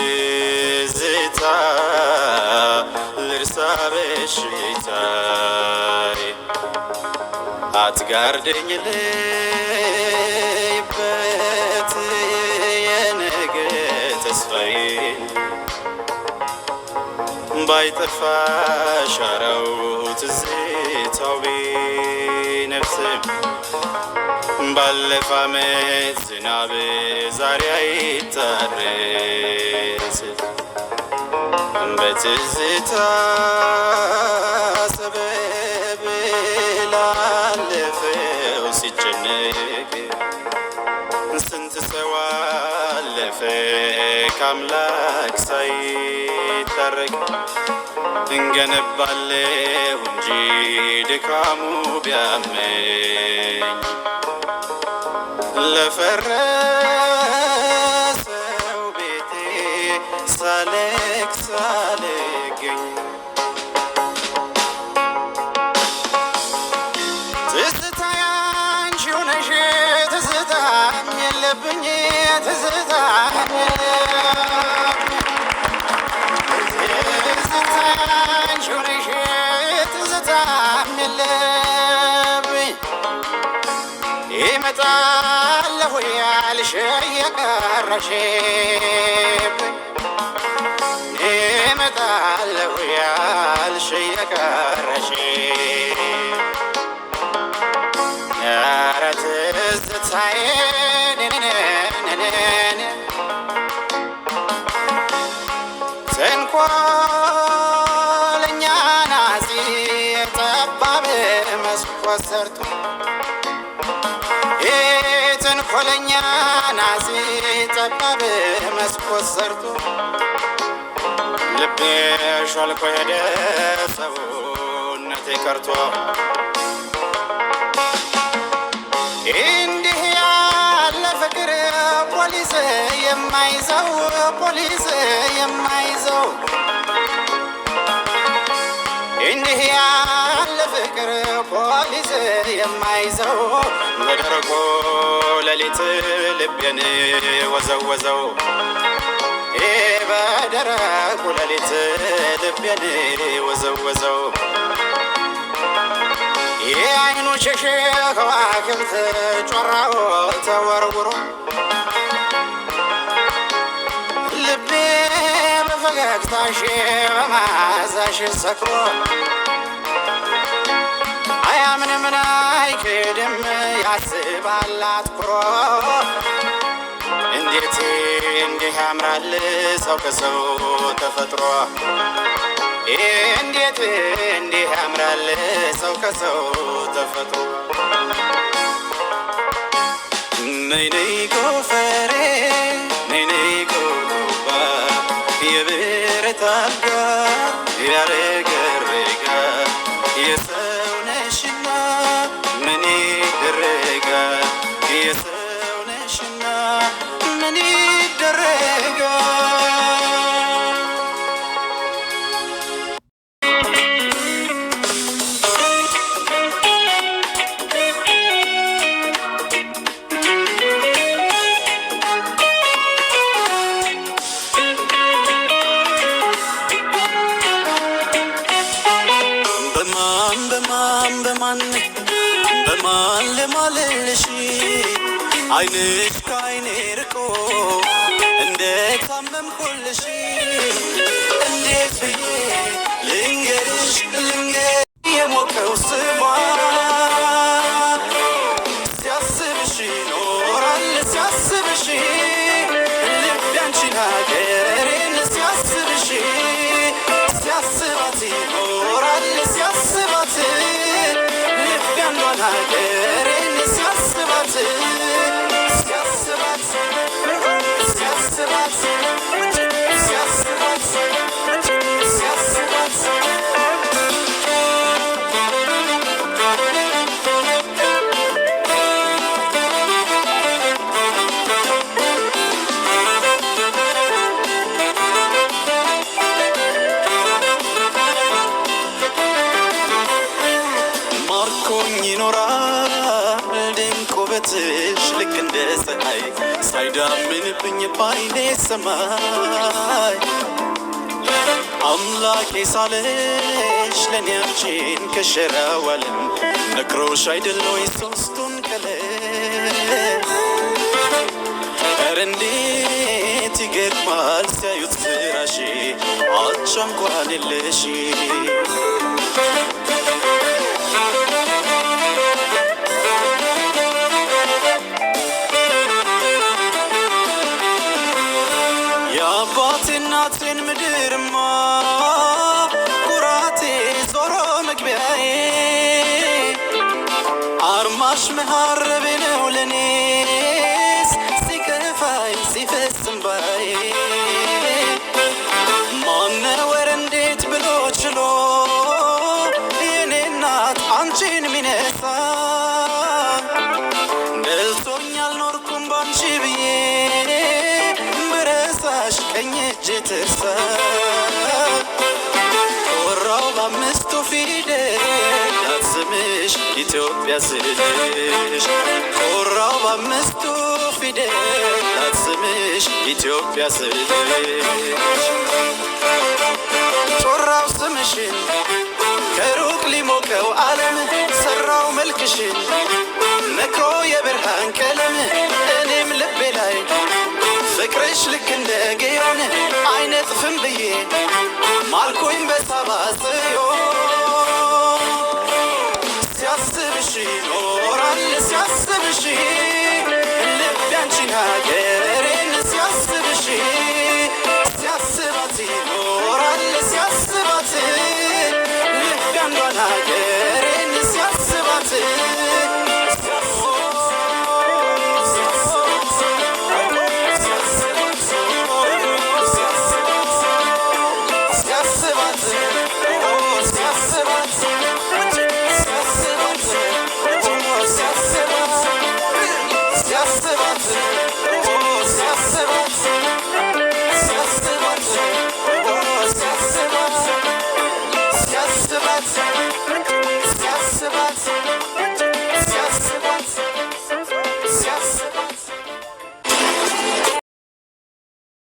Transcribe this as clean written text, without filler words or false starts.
በትዝታ ልርሳ በሽታዬ አትጋርደኝ ልይበት የነገ ተስፋዬን ባይጠፋ ሻራው ትዝታው ቢነፍስም ባለፈ ዓመት ዝናብ ዛሬ አይታረስ በትዝታ ሰበብ ላለፈው ሲጨነቅ ስንት ሰው አለፈ ከአምላክ ሳይታረቅ እንገነባለሁ እንጂ ድካሙ ቢያመኝ ለፈረሰው ቤቴ ሳለቅስ ሳልገኝ ትዝታዬ አንቺው ነሽ ትዝታም የለብኝ ትዝታም አንቺው ነሽ ትዝታም የለብኝ ይመጣለሁ ያልሽ የቀረሽብኝ ይመጣለሁ ያልሽ የቀረሽብኝ ኧረ ትዝታዬ ተንኮለኛ ናዚ ጠባብ መስኮት ሰርቶ ተንኮለኛ ናዚ ጠባብ መስኮት ሰርቶ ልቤ ሾልኮ ሄደ ሰውነቴ ቀርቶ እንዲህ ያለ ፍቅር ፖሊስ የማይዘው ፖሊስ የማይዘው እንዲህ ያለ ፍቅር ፖሊስ የማይዘው በደረቆ ሌሊት ልቤን ወዘወዘው በደረቁ ሌሊት ልቤን ወዘወዘው የዓይኖችሽ ከዋክብት ጮራው ተወርውሮ ልቤ በፈገግታሽ በመዓዛሽ ሰክሮ አያምንም አይክድም ያስባል አትኩሮ እንዴት እንዲህ ያምራል ሰው ከሰው ተፈጥሮ እንዴት እንዲህ ያምራል ሰው ከሰው ተፈጥሮ ነይ ነይ ጎፈሬ ነይ ነይ ጎባ የብረት አልጋ ያረገረጋ የሰው ነሽና ምን ይደረጋል የሰው ነሽና ምን ይደረጋል በማን ልማልልሽ ዓይንሽ ከዓይኔ ርቆ እንዴት ታመምኩልሽ እንዴት ብዬ ልንገርሽ የሞቀው ስሟ ሲያስብሽ ይኖራል ሲያስብሽ ልቤ አንቺን ሀገሬን ሲያስብሽ ሲያስባት ይኖራል ሲያስባት ሀገሬን ሲያስባት ሲያስባት ሲያስባት ሲያስባት ሲያስባት ይኖራል ድንቅ ውበትሽ ልክ እንደ ፀሐይ ሳይዳምንብኝ ባይኔ ሰማይ አምላኬ ሳለሽ ለኔ አንቺን ከሸራው ዓለም ነግሮሽ አይደል ወይ ሶስቱን ቀለም ኧረ እንዴት ይገርማል ሲያዩት ስራሽ አቻ እንኳን የለሽ የአባቴ እናቴን ምድርማ ኩራቴ ዞሮ መግቢያዬ አርማሽ መሃረቤ ነው ለኔስ ሲከፋኝ ሲፈስ እንባዬ ማነው ኧረ እንዴት ብሎ ችሎ የኔ እናት አንቺን ሚነሳ ደልቶኝ አልኖርኩም ባንቺ ብዬ ብረሳሽ ቀኝ እጅ ትርሳ ኮራው በአምስቱ ፊደላት ስምሽ ኢትዮጵያ ስልሽ ኮራው በአምስቱ ፊደላት ስምሽ ኢትዮጵያ ስልሽ ጮራው ስምሽን ከሩቅ ሊሞቀው ዓለም ሰራው መልክሽን ነክሮ የብርሃን ቀለም እኔም ልቤ ላይ ፍቅርሽ ልክ እንደ ግዮን አይነጥፍም ብዬ ማልኩኝ በሳባ ጽዮን ሲያስብሽ ይኖራል ሲያስብሽ ልቤ አንቺን ሀገሬን ሲያስብሽ ሲያስባት ይኖራል ሲያስባት ልቤ አንዷን ሀገሬን ሲያስባት Yes,